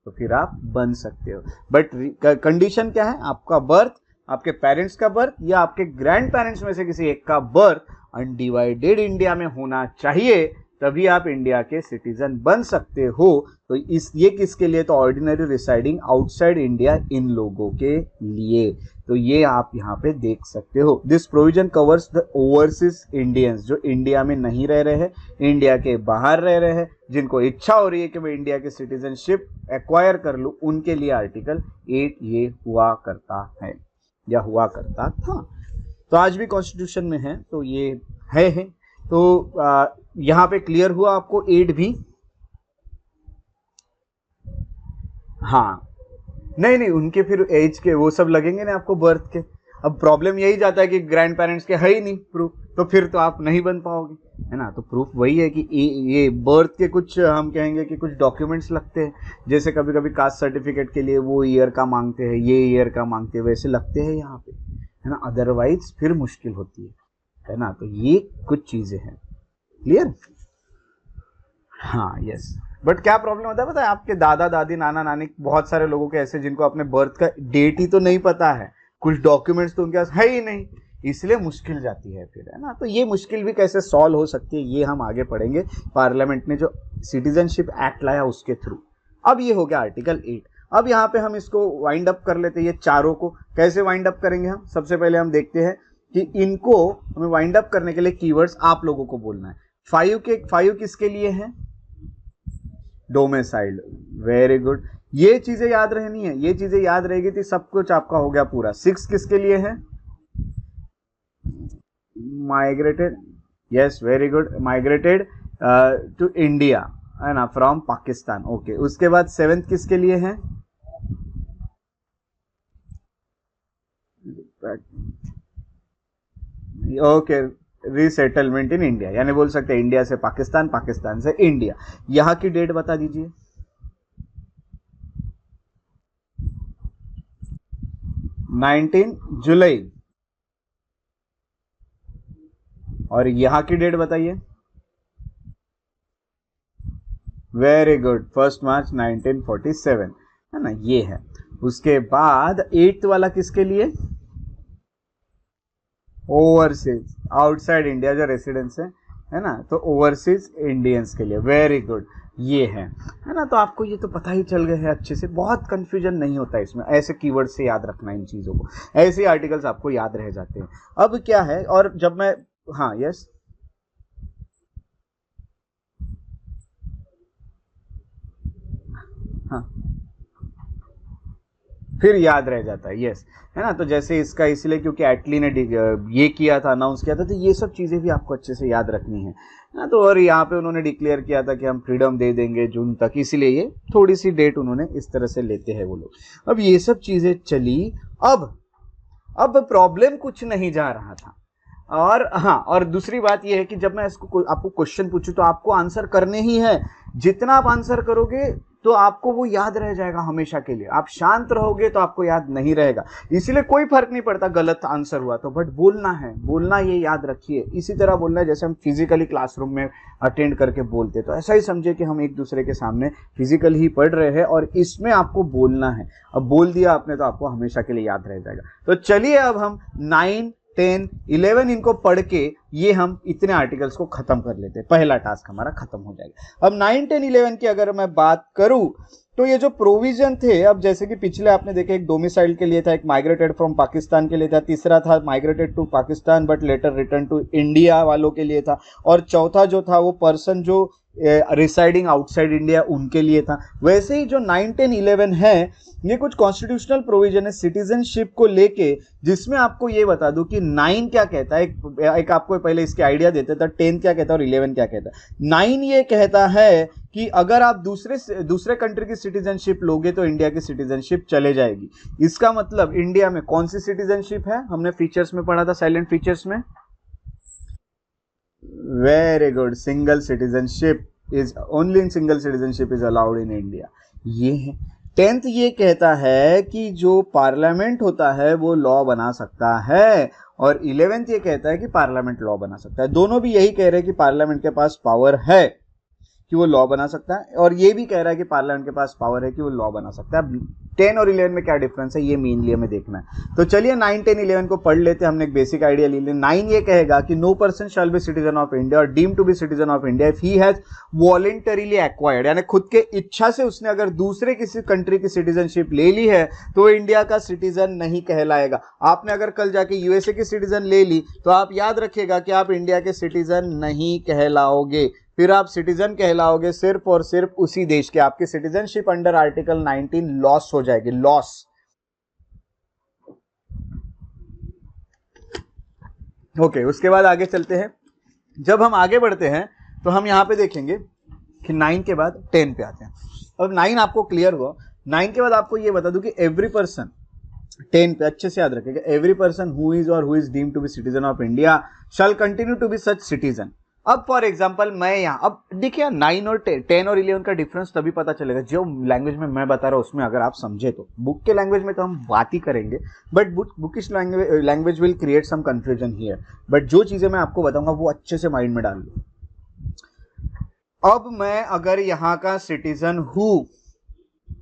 तो फिर आप बन सकते हो। बट कंडीशन क्या है, आपका बर्थ, आपके पेरेंट्स का बर्थ या आपके ग्रैंड पेरेंट्स में से किसी एक का बर्थ अनडिवाइडेड इंडिया में होना चाहिए, तभी आप इंडिया के सिटीजन बन सकते हो। तो ये किसके लिए, तो ordinary residing outside India in लोगों के लिए। तो ये आप यहाँ पे देख सकते हो। This provision covers the overseas Indians, जो इंडिया में नहीं रह रहे हैं, इंडिया के बाहर रह रहे हैं, जिनको इच्छा हो रही है कि मैं इंडिया की सिटीजनशिप एक्वायर कर लूँ, उनके लिए आर्टिकल 8 ये हुआ करता है या हुआ करता था। तो आज भी कॉन्स्टिट्यूशन में है, तो ये है। तो यहाँ पे क्लियर हुआ आपको 8 भी। हाँ नहीं उनके फिर एज के वो सब लगेंगे ना आपको बर्थ के। अब प्रॉब्लम यही जाता है कि ग्रैंड पेरेंट्स के है ही नहीं प्रूफ, तो फिर तो आप नहीं बन पाओगे, है ना। तो प्रूफ वही है कि ये बर्थ के कुछ हम कहेंगे कि कुछ डॉक्यूमेंट्स लगते हैं, जैसे कभी कभी कास्ट सर्टिफिकेट के लिए वो ईयर का मांगते हैं, ये ईयर का मांगते हैं, वैसे लगते हैं यहाँ पे, है ना। अदरवाइज फिर मुश्किल होती है ना। तो ये कुछ चीजें हैं, क्लियर। हाँ यस। बट क्या प्रॉब्लम होता है पता है, आपके दादा दादी नाना नानी बहुत सारे लोगों के ऐसे जिनको अपने बर्थ का डेट ही तो नहीं पता है, कुछ डॉक्यूमेंट्स तो उनके पास है ही नहीं, इसलिए मुश्किल जाती है फिर, है ना। तो ये मुश्किल भी कैसे सॉल्व हो सकती है ये हम आगे पढ़ेंगे, पार्लियामेंट ने जो सिटीजनशिप एक्ट लाया उसके थ्रू। अब ये हो गया आर्टिकल 8। अब यहाँ पे हम इसको वाइंड अप कर लेते हैं, ये चारों को कैसे वाइंड अप करेंगे हम। सबसे पहले हम देखते हैं कि इनको हमें वाइंड अप करने के लिए कीवर्ड्स आप लोगों को बोलना है। 5 किसके लिए है? डोमिसाइल। वेरी गुड, ये चीजें याद रहनी है, ये चीजें याद रहेगी तो सब कुछ आपका हो गया पूरा। 6 किसके लिए है? Migrated. Yes, very good, migrated to India, है ना, फ्रॉम पाकिस्तान। ओके, उसके बाद 7th किसके लिए है? ओके, रीसेटलमेंट इन इंडिया, यानी बोल सकते हैं इंडिया से पाकिस्तान, पाकिस्तान से इंडिया। यहां की डेट बता दीजिए। 19 जुलाई। और यहां की डेट बताइए। वेरी गुड, 1 मार्च 1947, है ना, ये है। उसके बाद 8th वाला किसके लिए? ओवरसीज, आउटसाइड इंडिया जो रेसिडेंस है ना, तो ओवरसीज इंडियंस के लिए। वेरी गुड, ये है ना। तो आपको ये तो पता ही चल गया है अच्छे से, बहुत कंफ्यूजन नहीं होता इसमें। ऐसे कीवर्ड से याद रखना इन चीजों को, ऐसे आर्टिकल्स आपको याद रह जाते हैं। अब क्या है, और जब मैं, हाँ यस, हाँ, फिर याद रह जाता है, यस, है ना। तो जैसे इसका इसलिए क्योंकि एटली ने ये किया था, अनाउंस किया था, तो ये सब चीजें भी आपको अच्छे से याद रखनी है ना। तो और यहाँ पे उन्होंने डिक्लेयर किया था कि हम फ्रीडम दे देंगे जून तक, इसीलिए ये थोड़ी सी डेट उन्होंने इस तरह से लेते हैं वो लोग। अब ये सब चीजें चली। अब प्रॉब्लम कुछ नहीं जा रहा था। और हाँ, और दूसरी बात यह है कि जब मैं इसको आपको क्वेश्चन पूछूं तो आपको आंसर करने ही है। जितना आप आंसर करोगे तो आपको वो याद रह जाएगा हमेशा के लिए। आप शांत रहोगे तो आपको याद नहीं रहेगा। इसलिए कोई फर्क नहीं पड़ता गलत आंसर हुआ तो, बट बोलना है, बोलना ये याद रखिए। इसी तरह बोलना है जैसे हम फिजिकली क्लासरूम में अटेंड करके बोलते, तो ऐसा ही समझे कि हम एक दूसरे के सामने फिजिकली ही पढ़ रहे हैं और इसमें आपको बोलना है। अब बोल दिया आपने तो आपको हमेशा के लिए याद रह जाएगा। तो चलिए अब हम 9, 10, 11 इनको पढ़ के ये हम इतने आर्टिकल्स को खत्म कर लेते हैं। पहला टास्क हमारा खत्म हो जाएगा। अब 9, 10, 11 की अगर मैं बात करूं तो ये जो प्रोविजन थे, अब जैसे कि पिछले आपने देखे, एक डोमिसाइल के लिए था, एक माइग्रेटेड फ्रॉम पाकिस्तान के लिए था, तीसरा था migrated to Pakistan but later return to India वालों के लिए था, और चौथा जो था वो पर्सन जो रिसाइडिंग आउटसाइड इंडिया उनके लिए था। वैसे ही जो 9, 10, 11 है ये कुछ कॉन्स्टिट्यूशनल प्रोविजन है सिटीजनशिप को लेके, जिसमें आपको ये बता दूं कि 9 क्या कहता है, एक आपको पहले इसके आइडिया देते था, 10 क्या कहता है और 11 क्या कहता है। 9 ये कहता है कि अगर आप दूसरे कंट्री की सिटीजनशिप लोगे तो इंडिया की सिटीजनशिप चले जाएगी। इसका मतलब इंडिया में कौन सी सिटीजनशिप है, हमने फीचर्स में पढ़ा था, साइलेंट फीचर्स में। Very good, single citizenship is only in single citizenship is allowed in India, ये है। 10th ये कहता है कि जो पार्लियामेंट होता है वो लॉ बना सकता है, और 11th ये कहता है कि पार्लियामेंट लॉ बना सकता है। दोनों भी यही कह रहे हैं कि पार्लियामेंट के पास पावर है कि वो लॉ बना सकता है, और ये भी कह रहा है कि पार्लियामेंट के पास पावर है कि वो लॉ बना सकता है। 10 और 11 में क्या डिफरेंस है ये मेनली हमें देखना है। तो चलिए 9, 10, 11 को पढ़ लेते हैं। हमने एक बेसिक आइडिया ले लिया। 9 ये कहेगा कि no person shall be citizen of India और deem to be citizen of India if he has voluntarily acquired, यानी खुद के इच्छा से उसने अगर दूसरे किसी कंट्री की सिटीजनशिप ले ली है तो वो इंडिया का सिटीजन नहीं कहलाएगा। आपने अगर कल जाके यूएसए की सिटीजन ले ली तो आप याद रखिएगा कि आप इंडिया के सिटीजन नहीं कहलाओगे, फिर आप सिटीजन कहलाओगे सिर्फ और सिर्फ उसी देश के। आपकी सिटीजनशिप अंडर आर्टिकल 19 लॉस हो जाएगी, लॉस। ओके, उसके बाद आगे चलते हैं। जब हम आगे बढ़ते हैं तो हम यहां पे देखेंगे कि 9 के बाद 10 पे आते हैं। अब 9 आपको क्लियर हुआ। 9 के बाद आपको ये बता दूं कि एवरी पर्सन, 10 पे अच्छे से याद रखिएगा, एवरी पर्सन हु इज और who is deemed to be citizen of India shall continue to be such citizen. अब फॉर एग्जाम्पल मैं यहाँ, अब देखिए 9 और 10 और 11 का डिफरेंस तभी पता चलेगा जो लैंग्वेज में मैं बता रहा हूँ उसमें अगर आप समझे तो। बुक के लैंग्वेज में तो हम बात ही करेंगे, but bookish language will create some confusion here, but जो चीजें मैं आपको बताऊंगा वो अच्छे से माइंड में डाल लो। अब मैं अगर यहाँ का सिटीजन हूं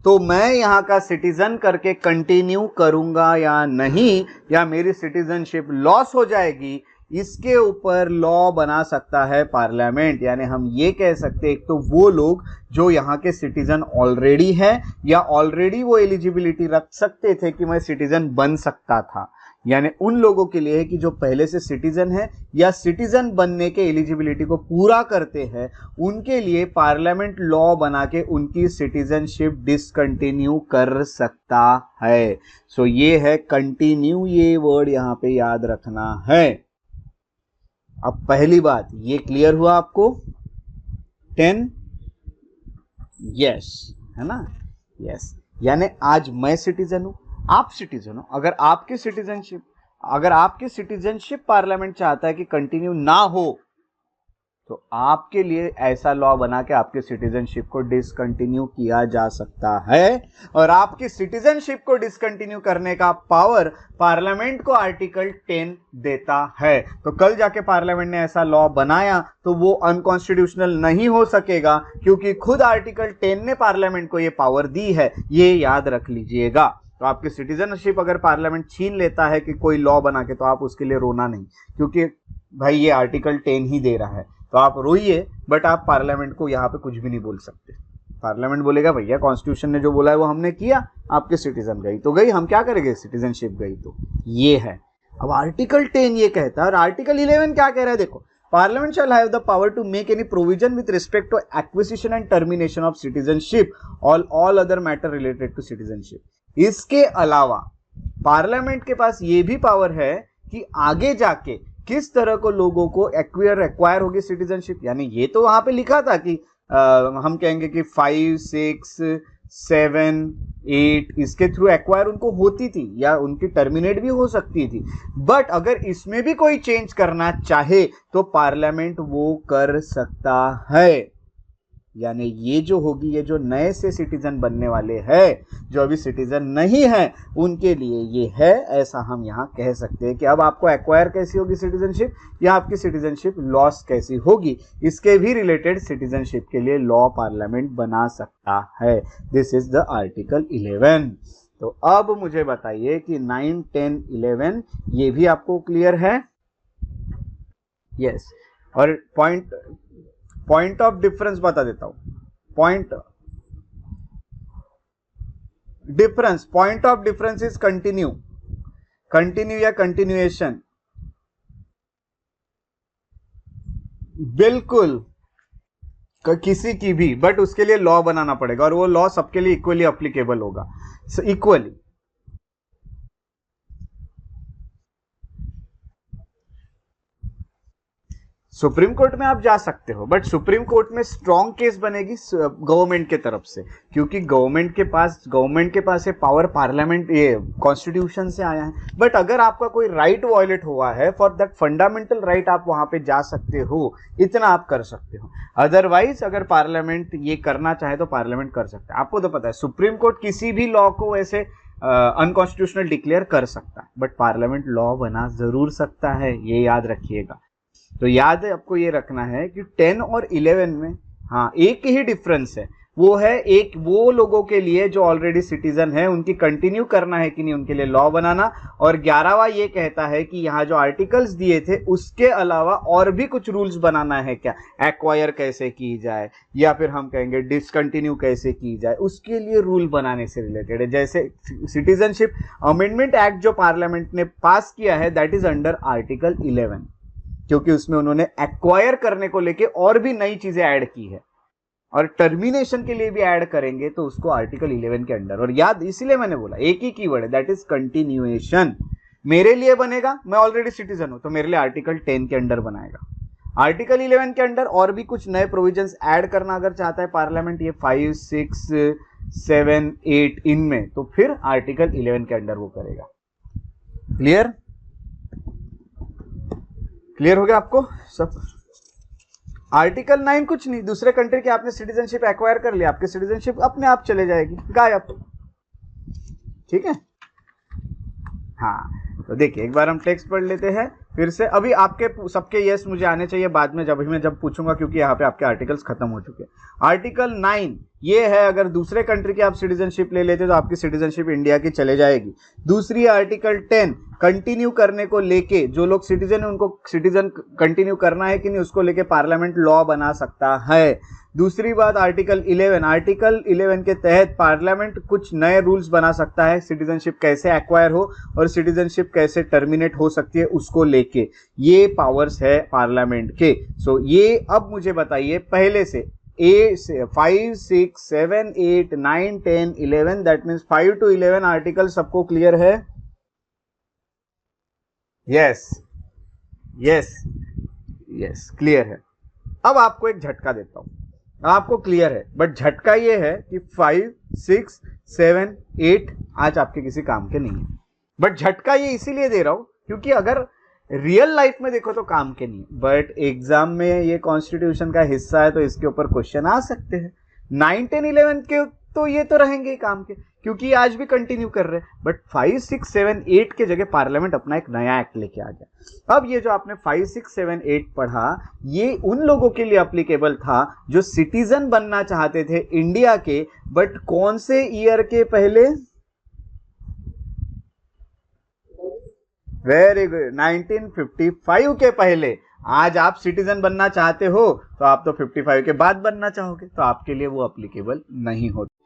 तो मैं यहाँ का सिटीजन करके कंटिन्यू करूंगा या नहीं, या मेरी सिटीजनशिप लॉस हो जाएगी, इसके ऊपर लॉ बना सकता है पार्लियामेंट। यानी हम ये कह सकते हैं, एक तो वो लोग जो यहाँ के सिटीजन ऑलरेडी है या ऑलरेडी वो एलिजिबिलिटी रख सकते थे कि मैं सिटीजन बन सकता था, यानी उन लोगों के लिए है कि जो पहले से सिटीजन है या सिटीजन बनने के एलिजिबिलिटी को पूरा करते हैं, उनके लिए पार्लियामेंट लॉ बना के उनकी सिटीजनशिप डिसकंटिन्यू कर सकता है। सो ये है कंटिन्यू, ये वर्ड यहां पे याद रखना है। अब पहली बात ये क्लियर हुआ आपको? 10 यस है ना? यस, यानी आज मैं सिटीजन हूं, आप सिटीजन हो। अगर आपकी सिटीजनशिप पार्लियामेंट चाहता है कि कंटिन्यू ना हो, तो आपके लिए ऐसा लॉ बना के आपके सिटीजनशिप को डिसकंटिन्यू किया जा सकता है। और आपकी सिटीजनशिप को डिसकंटिन्यू करने का पावर पार्लियामेंट को आर्टिकल 10 देता है। तो कल जाके पार्लियामेंट ने ऐसा लॉ बनाया तो वो अनकॉन्स्टिट्यूशनल नहीं हो सकेगा, क्योंकि खुद आर्टिकल 10 ने पार्लियामेंट को ये पावर दी है। ये याद रख लीजिएगा। तो आपकी सिटीजनशिप अगर पार्लियामेंट छीन लेता है कि कोई लॉ बना के, तो आप उसके लिए रोना नहीं, क्योंकि भाई ये आर्टिकल 10 ही दे रहा है। तो आप रोइए, बट आप पार्लियामेंट को यहाँ पे कुछ भी नहीं बोल सकते। पार्लियामेंट बोलेगा भैया कॉन्स्टिट्यूशन ने जो बोला है वो हमने किया, आपके सिटीजन गई तो गई, हम क्या करेंगे, सिटीजनशिप गई तो ये है। अब आर्टिकल 10 ये कहता है, और आर्टिकल 11 क्या कह रहा है देखो, parliament shall have the power to make any provision with respect to acquisition and termination of citizenship all other matter related to citizenship. इसके अलावा पार्लियामेंट के पास ये भी पावर है कि आगे जाके किस तरह को लोगों को एक्वायर होगी सिटीजनशिप। यानी ये तो वहां पे लिखा था कि हम कहेंगे कि 5, 6, 7, 8 इसके थ्रू एक्वायर उनको होती थी या उनकी टर्मिनेट भी हो सकती थी। बट अगर इसमें भी कोई चेंज करना चाहे तो पार्लियामेंट वो कर सकता है। यानी ये जो होगी, ये जो नए से सिटीजन बनने वाले हैं, जो अभी सिटीजन नहीं है, उनके लिए ये है। ऐसा हम यहाँ कह सकते हैं कि अब आपको एक्वायर कैसी होगी सिटीजनशिप, या आपकी सिटीजनशिप लॉस कैसी होगी, इसके भी रिलेटेड सिटीजनशिप के लिए लॉ पार्लियामेंट बना सकता है। This is the article 11। तो अब मुझे बताइए कि 9, 10, 11 ये भी आपको क्लियर है? यस। और पॉइंट ऑफ डिफरेंस बता देता हूं। Point of difference is continue या कंटिन्यूएशन। बिल्कुल किसी की भी, बट उसके लिए लॉ बनाना पड़ेगा, और वो लॉ सबके लिए इक्वली अप्लीकेबल होगा। इक्वली सुप्रीम कोर्ट में आप जा सकते हो, बट सुप्रीम कोर्ट में स्ट्रॉन्ग केस बनेगी गवर्नमेंट के तरफ से, क्योंकि गवर्नमेंट के पास ये पावर पार्लियामेंट ये कॉन्स्टिट्यूशन से आया है। बट अगर आपका कोई राइट वायलेट हुआ है, फॉर दैट फंडामेंटल राइट आप वहां पे जा सकते हो, इतना आप कर सकते हो। अदरवाइज अगर पार्लियामेंट ये करना चाहे तो पार्लियामेंट कर सकता है। आपको तो पता है सुप्रीम कोर्ट किसी भी लॉ को ऐसे अनकॉन्स्टिट्यूशनल डिक्लेयर कर सकता है, बट पार्लियामेंट लॉ बना जरूर सकता है, ये याद रखिएगा। तो याद है आपको ये रखना है कि 10 और 11 में हाँ एक ही डिफरेंस है, वो है एक वो लोगों के लिए जो ऑलरेडी सिटीजन है, उनकी कंटिन्यू करना है कि नहीं, उनके लिए लॉ बनाना। और 11वां ये कहता है कि यहाँ जो आर्टिकल्स दिए थे उसके अलावा और भी कुछ रूल्स बनाना है क्या, एक्वायर कैसे की जाए, या फिर हम कहेंगे डिसकंटिन्यू कैसे की जाए, उसके लिए रूल बनाने से रिलेटेड है। जैसे सिटीजनशिप अमेंडमेंट एक्ट जो पार्लियामेंट ने पास किया है, दैट इज अंडर आर्टिकल 11, क्योंकि उसमें उन्होंने एक्वायर करने को लेके और भी नई चीजें ऐड की है, और टर्मिनेशन के लिए भी ऐड करेंगे तो उसको आर्टिकल 11 के अंडर। और याद इसीलिए मैंने बोला एक ही कीवर्ड है, दैट इज कंटिन्यूएशन। मेरे लिए बनेगा, मैं ऑलरेडी सिटीजन हूं, तो मेरे लिए आर्टिकल 10 के अंडर बनाएगा। आर्टिकल 11 के अंडर और भी कुछ नए प्रोविजंस ऐड करना अगर चाहता है पार्लियामेंट, ये 5, 6, 7, 8 इनमें, तो फिर आर्टिकल 11 के अंडर वो करेगा। क्लियर हो गया आपको सब? आर्टिकल 9 कुछ नहीं, दूसरे कंट्री के आपने सिटीजनशिप एक्वायर कर लिया, आपकी सिटीजनशिप अपने आप चले जाएगी, गायब। ठीक है? हाँ, तो देखिए एक बार हम टेक्स्ट पढ़ लेते हैं फिर से। अभी आपके सबके यस मुझे आने चाहिए बाद में, जब मैं पूछूंगा, क्योंकि यहाँ पे आपके आर्टिकल्स खत्म हो चुके हैं। आर्टिकल 9 ये है, अगर दूसरे कंट्री की आप सिटीजनशिप ले लेते तो आपकी सिटीजनशिप इंडिया की चले जाएगी। दूसरी आर्टिकल 10 कंटिन्यू करने को लेके, जो लोग सिटीजन है उनको सिटीजन कंटिन्यू करना है कि नहीं उसको लेके पार्लियामेंट लॉ बना सकता है। दूसरी बात आर्टिकल 11 के तहत पार्लियामेंट कुछ नए रूल्स बना सकता है, सिटीजनशिप कैसे एक्वायर हो और सिटीजनशिप कैसे टर्मिनेट हो सकती है उसको लेके, ये पावर्स है पार्लियामेंट के। सो ये अब मुझे बताइए पहले से 5, 6, 7, 8, 9, 10, 11, दैट मीन्स 5 to 11 आर्टिकल सबको क्लियर है? यस यस यस, क्लियर है। अब आपको एक झटका देता हूं, आपको क्लियर है, बट झटका ये है कि 5, 6, 7, 8 आज आपके किसी काम के नहीं है। बट झटका ये इसीलिए दे रहा हूं क्योंकि अगर रियल लाइफ में देखो तो काम के नहीं, बट एग्जाम में ये कॉन्स्टिट्यूशन का हिस्सा है तो इसके ऊपर क्वेश्चन आ सकते हैं। 9, 10, 11 के तो ये तो रहेंगे काम के, क्योंकि आज भी कंटिन्यू कर रहे हैं। बट 5, 6, 7, 8 के जगह पार्लियामेंट अपना एक नया एक्ट लेके आ गया। अब ये जो आपने 5, 6, 7, 8 पढ़ा, ये उन लोगों के लिए अप्लीकेबल था जो सिटीजन बनना चाहते थे इंडिया के, बट कौन से ईयर के पहले? वेरी गुड, 1955 के पहले। आज आप सिटीजन बनना चाहते हो तो आप तो 55 के बाद बनना चाहोगे, तो आपके लिए वो अप्लीकेबल नहीं होता।